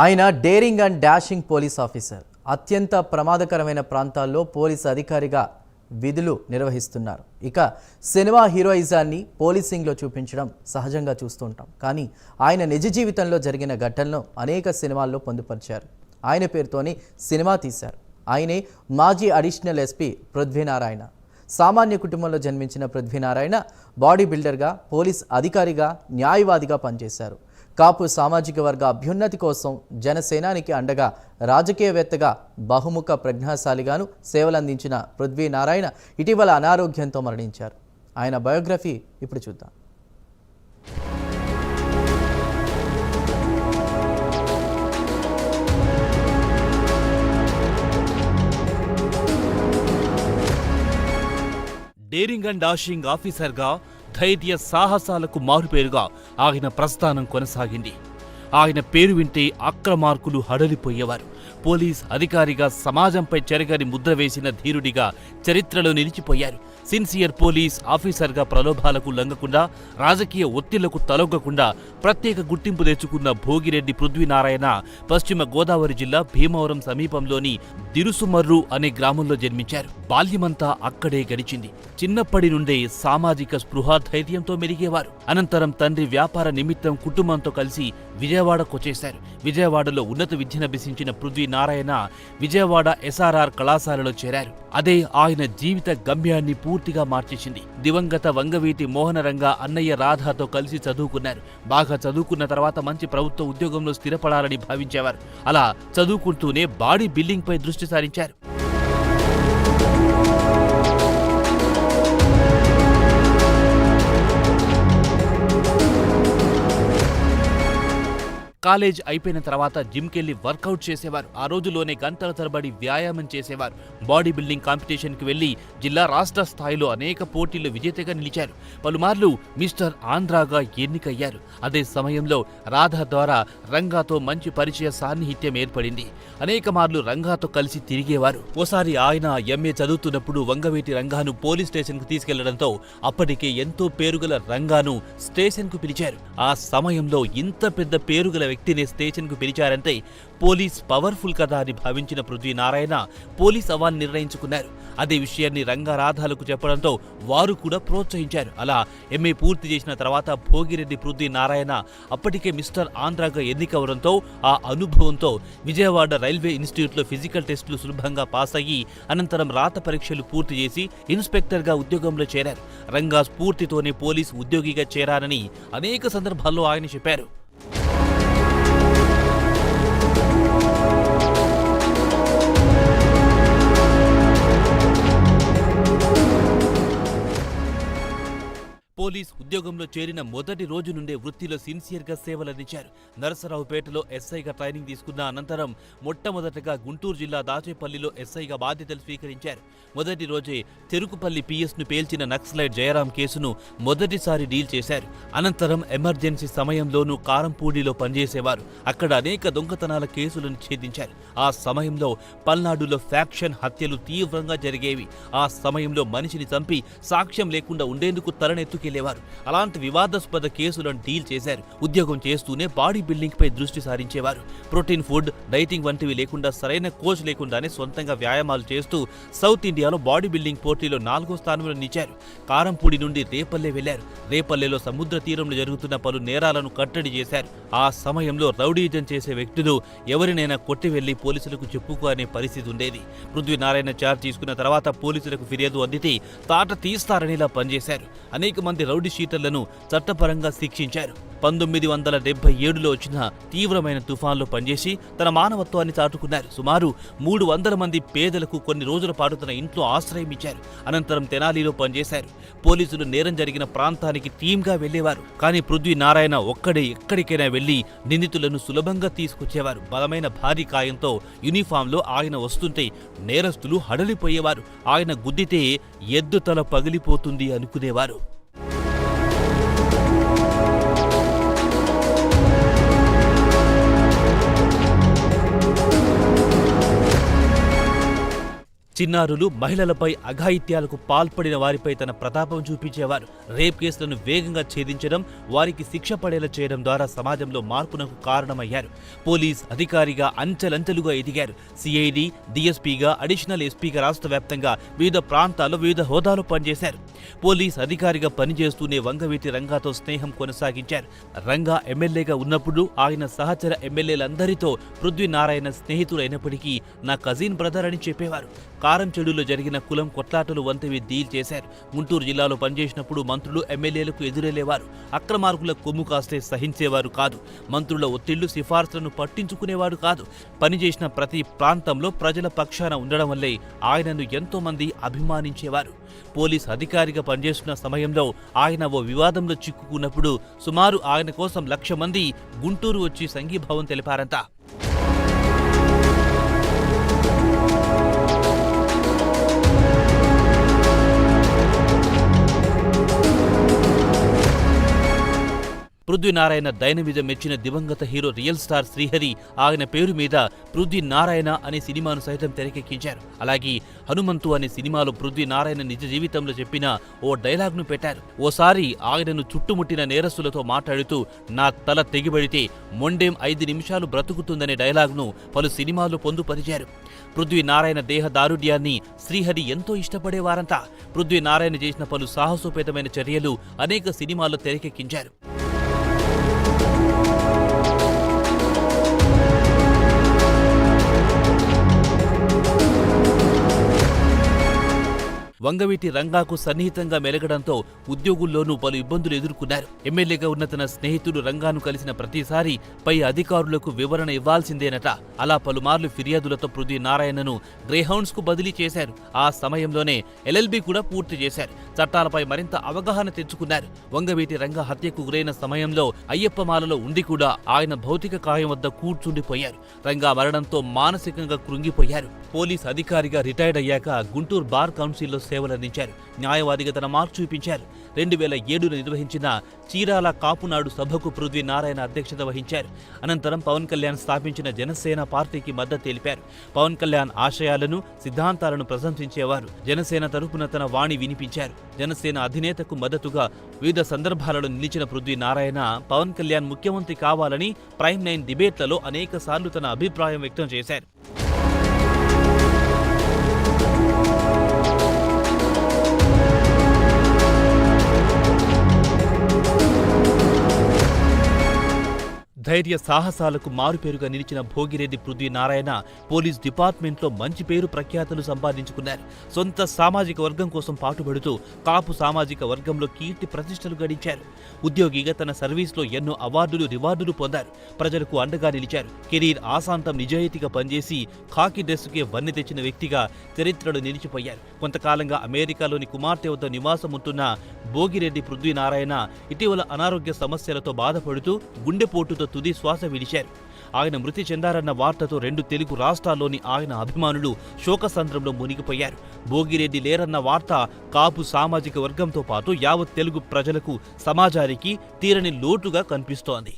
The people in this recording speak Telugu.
ఆయన daring and dashing police officer. అత్యంత ప్రమాదకరమైన ప్రాంతాల్లో పోలీస్ అధికారిగా విధులు నిర్వహిస్తున్నారు. ఇక సినిమా హీరోయిజాన్ని పోలీసింగ్లో చూపించడం సహజంగా చూస్తుంటాం. కానీ ఆయన నిజ జీవితంలో జరిగిన ఘటనలను అనేక సినిమాల్లో పొందుపరిచారు. ఆయన పేరుతోనే సినిమా తీశారు. ఆయనే మాజీ అడిషనల్ ఎస్పీ పృథ్వీనారాయణ. సామాన్య కుటుంబంలో జన్మించిన పృథ్వీనారాయణ బాడీ బిల్డర్గా, పోలీస్ అధికారిగా, న్యాయవాదిగా పనిచేశారు. కాపు సామాజిక వర్గ అభ్యున్నతి కోసం జనసేనానికి అండగా రాజకీయవేత్తగా బహుముఖ ప్రజ్ఞాశాలిగాను సేవలందించిన పృథ్వీనారాయణ ఇటీవల అనారోగ్యంతో మరణించారు. ఆయన బయోగ్రఫీ ఇప్పుడు చూద్దాం. డేరింగ్ అండ్ డాషింగ్ ఆఫీసర్గా ధైర్య సాహసాలకు మారుపేరుగా ఆయన ప్రస్థానం కొనసాగింది. ఆయన పేరు వింటే అక్రమార్కులు హడలిపోయేవారు. పోలీస్ అధికారిగా సమాజంపై చెరగని ముద్ర వేసిన ధీరుడిగా చరిత్రలో నిలిచిపోయారు. సిన్సియర్ పోలీస్ ఆఫీసర్గా ప్రలోభాలకు లొంగకుండా, రాజకీయ ఒత్తిళ్లకు తలొగ్గకుండా ప్రత్యేక గుర్తింపు తెచ్చుకున్న భోగిరెడ్డి పృథ్వీనారాయణ పశ్చిమ గోదావరి జిల్లా భీమవరం సమీపంలోని దిరుసుమర్రు అనే గ్రామంలో జన్మించారు. బాల్యమంతా అక్కడే గడిచింది. చిన్నప్పటి నుండే సామాజిక స్పృహ ధైర్యంతో మెలిగేవారు. అనంతరం తండ్రి వ్యాపార నిమిత్తం కుటుంబంతో కలిసి విజయవాడకొచ్చేశారు. విజయవాడలో ఉన్నత విద్యనభ్యసించిన పృథ్వీనారాయణ విజయవాడ ఎస్ఆర్ఆర్ కళాశాలలో చేరారు. అదే ఆయన జీవిత గమ్యాన్ని పూర్తిగా మార్చేసింది. దివంగత వంగవీటి మోహనరంగ అన్నయ్య రాధాతో కలిసి చదువుకున్నారు. బాగా చదువుకున్న తర్వాత మంచి ప్రభుత్వ ఉద్యోగంలో స్థిరపడాలని భావించేవారు. అలా చదువుకుంటూనే బాడీ బిల్డింగ్ పై దృష్టి సారించారు. కాలేజ్ అయిపోయిన తర్వాత జిమ్కెళ్లి వర్కౌట్ చేసేవారు. ఆ రోజులోనే గంటల తరబడి వ్యాయామం చేసేవారు. బాడీ బిల్డింగ్ కాంపిటీషన్కి వెళ్లి జిల్లా రాష్ట్ర స్థాయిలో అనేక పోటీల్లో విజేతగా నిలిచారు. పలుమార్లు మిస్టర్ ఆంధ్రాగా ఎన్నికయ్యారు. అదే సమయంలో రాధ ద్వారా రంగాతో మంచి పరిచయ సాన్నిహిత్యం ఏర్పడింది. అనేక మార్లు రంగాతో కలిసి తిరిగేవారు. ఓసారి ఆయన ఎంఏ చదువుతున్నప్పుడు వంగవీటి రంగాను పోలీస్ స్టేషన్కు తీసుకెళ్లడంతో అప్పటికే ఎంతో పేరుగల రంగాను స్టేషన్కు పిలిచారు. ఆ సమయంలో ఇంత పెద్ద పేరుగల వ్యక్తిని స్టేషన్ కు పిలిచారంటే పోలీస్ పవర్ఫుల్ కదా అని భావించిన పృథ్వీనారాయణ పోలీస్ అవ్వాలని నిర్ణయించుకున్నారు. అదే విషయాన్ని రంగారాధాలకు చెప్పడంతో వారు కూడా ప్రోత్సహించారు. అలా ఎంఏ పూర్తి చేసిన తర్వాత భోగిరెడ్డి పృథ్వీనారాయణ అప్పటికే మిస్టర్ ఆంధ్రాగా ఎన్నికవడంతో ఆ అనుభవంతో విజయవాడ రైల్వే ఇన్స్టిట్యూట్లో ఫిజికల్ టెస్టులు సులభంగా పాస్ అయ్యి అనంతరం రాత పరీక్షలు పూర్తి చేసి ఇన్స్పెక్టర్గా ఉద్యోగంలో చేరారు. రంగా స్ఫూర్తితోనే పోలీస్ ఉద్యోగిగా చేరారని అనేక సందర్భాల్లో ఆయన చెప్పారు. పోలీస్ ఉద్యోగంలో చేరిన మొదటి రోజు నుండే వృత్తిలో సిన్సియర్గా సేవలందించారు. నరసరావుపేటలో ఎస్ఐగా ట్రైనింగ్ తీసుకున్న అనంతరం మొట్టమొదటగా గుంటూరు జిల్లా దాచేపల్లిలో ఎస్ఐగా బాధ్యతలు స్వీకరించారు. మొదటి రోజే చెరుకుపల్లి పిఎస్ను పేల్చిన నక్సలైట్ జయరాం కేసును మొదటిసారి డీల్ చేశారు. అనంతరం ఎమర్జెన్సీ సమయంలోనూ కారంపూడిలో పనిచేసేవారు. అక్కడ అనేక దొంగతనాల కేసులను ఛేదించారు. ఆ సమయంలో పల్నాడులో ఫ్యాక్షన్ హత్యలు తీవ్రంగా జరిగేవి. ఆ సమయంలో మనిషిని చంపి సాక్ష్యం లేకుండా ఉండేందుకు తలనెత్తుకెళ్లేవారు. అలాంటి వివాదాస్పద కేసులను డీల్ చేశారు. ఉద్యోగం చేస్తూనే బాడీ బిల్డింగ్ పై దృష్టి సారించేవారు. ప్రోటీన్ ఫుడ్, డైటింగ్ వంటివి లేకుండా, సరైన కోచ్ లేకుండానే సొంతంగా వ్యాయామాలు చేస్తూ సౌత్ ఇండియాలో బాడీ బిల్డింగ్ పోటీలో 4వ స్థానంలో నిలిచారు. కారంపూడి నుండి రేపల్లె వెళ్లారు. రేపల్లెలో సముద్ర తీరంలో జరుగుతున్న పలు నేరాలను కట్టడి చేశారు. ఆ సమయంలో రౌడీజం చేసే వ్యక్తులు ఎవరినైనా కొట్టి వెళ్లి పోలీసులకు చెప్పుకునే పరిస్థితి ఉండేది. పృథ్వీనారాయణ చార్జ్ తీసుకున్న తర్వాత పోలీసులకు ఫిర్యాదు అందితే తాట తీస్తారనిలా పనిచేశారు. అనేక మంది రౌడీ షీటర్లను చట్టపరంగా శిక్షించారు. 1977లో వచ్చిన తీవ్రమైన తుఫాన్లో పనిచేసి తన మానవత్వాన్ని చాటుకున్నారు. సుమారు 300 మంది పేదలకు కొన్ని రోజుల పాటు తన ఇంట్లో ఆశ్రయం ఇచ్చారు. అనంతరం తెనాలిలో పనిచేశారు. పోలీసులు నేరం జరిగిన ప్రాంతానికి టీమ్గా వెళ్లేవారు. కానీ పృథ్వీనారాయణ ఒక్కడే ఎక్కడికైనా వెళ్లి నిందితులను సులభంగా తీసుకొచ్చేవారు. బలమైన భారీ కాయంతో యూనిఫామ్లో ఆయన వస్తుంటే నేరస్తులు హడలిపోయేవారు. ఆయన గుద్దితే ఎద్దు తల పగిలిపోతుంది అనుకునేవారు. చిన్నారులు, మహిళలపై అఘాయిత్యాలకు పాల్పడిన వారిపై తన ప్రతాపం చూపించేవారు. రేప్ కేసులను వేగంగా ఛేదించడం, వారికి శిక్ష పడేలా చేయడం ద్వారా సమాజంలో మార్పునకు కారణమయ్యారు. పోలీస్ అధికారిగా అంచెలంచెలుగా ఎదిగారు. సిఐడి, డిఎస్పీగా, అడిషనల్ ఎస్పీగా రాష్ట్ర వ్యాప్తంగా వివిధ ప్రాంతాల్లో వివిధ హోదాలో పనిచేశారు. పోలీస్ అధికారిగా పనిచేస్తూనే వంగవీటి రంగాతో స్నేహం కొనసాగించారు. రంగా ఎమ్మెల్యేగా ఉన్నప్పుడు ఆయన సహచర ఎమ్మెల్యేలందరితో పృథ్వీనారాయణ స్నేహితుడైనప్పటికీ నా కజిన్ బ్రదర్ అని చెప్పేవారు. కారంచెడులో జరిగిన కులం కొట్లాటలు వంటివి డీల్ చేశారు. గుంటూరు జిల్లాలో పనిచేసినప్పుడు మంత్రులు, ఎమ్మెల్యేలకు ఎదురెళ్లేవారు. అక్రమార్కుల కొమ్ము కాస్తే సహించేవారు కాదు. మంత్రుల ఒత్తిళ్లు, సిఫార్సులను పట్టించుకునేవాడు కాదు. పనిచేసిన ప్రతి ప్రాంతంలో ప్రజల పక్షాన ఉండడం వల్లే ఆయనను ఎంతో మంది అభిమానించేవారు. పోలీస్ అధికారిగా పనిచేస్తున్న సమయంలో ఆయన ఓ వివాదంలో చిక్కుకున్నప్పుడు సుమారు ఆయన కోసం 1,00,000 మంది గుంటూరు వచ్చి సంఘీభావం తెలిపారంట. పృథ్వీనారాయణ డైనమిజం మెచ్చిన దివంగత హీరో రియల్ స్టార్ శ్రీహరి ఆయన పేరు మీద పృథ్వీనారాయణ అనే సినిమాను సైతం తెరకెక్కించారు. అలాగే హనుమంతు అనే సినిమాలో పృథ్వీనారాయణ నిజ జీవితంలో చెప్పిన ఓ డైలాగ్ను పెట్టారు. ఓసారి ఆయనను చుట్టుముట్టిన నేరస్తులతో మాట్లాడుతూ నా తల తెగిబడితే మొండేం 5 నిమిషాలు బ్రతుకుతుందనే డైలాగ్ను పలు సినిమాల్లో పొందుపరిచారు. పృథ్వీనారాయణ దేహ దారుఢ్యాన్ని శ్రీహరి ఎంతో ఇష్టపడేవారంతా. పృథ్వీనారాయణ చేసిన పలు సాహసోపేతమైన చర్యలు అనేక సినిమాల్లో తెరకెక్కించారు. వంగవీటి రంగాకు సన్నిహితంగా మెలగడంతో ఉద్యోగుల్లోనూ పలు ఇబ్బందులు ఎదుర్కొన్నారు. ఎమ్మెల్యేగా ఉన్న తన స్నేహితుడు రంగాను కలిసిన ప్రతిసారి పై అధికారులకు వివరణ ఇవ్వాల్సిందేనట. అలా పలుమార్లు ఫిర్యాదులతో పృథ్వీనారాయణను గ్రేహౌండ్స్కు బదిలీ చేశారు. ఆ సమయంలోనే ఎల్ఎల్బీ కూడా పూర్తి చేశారు. చట్టాలపై మరింత అవగాహన తెచ్చుకున్నారు. వంగవీటి రంగా హత్యకు గురైన సమయంలో అయ్యప్పమాలలో ఉండి కూడా ఆయన భౌతిక కాయం వద్ద కూర్చుండిపోయారు. రంగా మరణంతో మానసికంగా కృంగిపోయారు. పోలీస్ అధికారిగా రిటైర్డ్ అయ్యాక గుంటూరు బార్ కౌన్సిల్లో సేవలందించారు. న్యాయవాదిగా తన మార్పు చూపించారు. 2007లో నిర్వహించిన చీరాల కాపునాడు సభకు పృథ్వీనారాయణ అధ్యక్షత వహించారు. అనంతరం పవన్ కళ్యాణ్ స్థాపించిన జనసేన పార్టీకి మద్దతు తెలిపారు. పవన్ కళ్యాణ్ ఆశయాలను, సిద్ధాంతాలను ప్రశంసించేవారు. జనసేన తరపున తన వాణి వినిపించారు. జనసేన అధినేతకు మద్దతుగా వివిధ సందర్భాలలో నిలిచిన పృథ్వీనారాయణ పవన్ కళ్యాణ్ ముఖ్యమంత్రి కావాలని ప్రైమ్ 9 డిబేట్లలో అనేక సార్లు తన అభిప్రాయం వ్యక్తం చేశారు. ధైర్య సాహసాలకు మారుపేరుగా నిలిచిన భోగిరెడ్డి పృథ్వీనారాయణ పోలీస్ డిపార్ట్మెంట్లో మంచి పేరు ప్రఖ్యాతులు సంపాదించుకున్నారు. సొంత సామాజిక వర్గం కోసం పాటుపడుతూ కాపు సామాజిక వర్గంలో కీర్తి ప్రతిష్టలు గడించారు. ఉద్యోగిగా తన సర్వీస్లో ఎన్నో అవార్డులు, రివార్డులు పొందారు. ప్రజలకు అండగా నిలిచారు. కెరీర్ ఆశాంతం నిజాయితీగా పనిచేసి ఖాకీ డ్రెస్సుకే వన్నె తెచ్చిన వ్యక్తిగా చరిత్రలో నిలిచిపోయారు. కొంతకాలంగా అమెరికాలోని కుమార్తె వద్ద నివాసం ఉంటున్న భోగిరెడ్డి పృథ్వీనారాయణ ఇటీవల అనారోగ్య సమస్యలతో బాధపడుతూ గుండెపోటుతో తుది శ్వాస విడిచారు. ఆయన మృతి చెందారన్న వార్తతో 2 తెలుగు రాష్ట్రాల్లోని ఆయన అభిమానులు శోకసంద్రంలో మునిగిపోయారు. భోగిరెడ్డి లేరన్న వార్త కాపు సామాజిక వర్గంతో పాటు యావత్ తెలుగు ప్రజలకు, సమాజానికి తీరని లోటుగా కనిపిస్తోంది.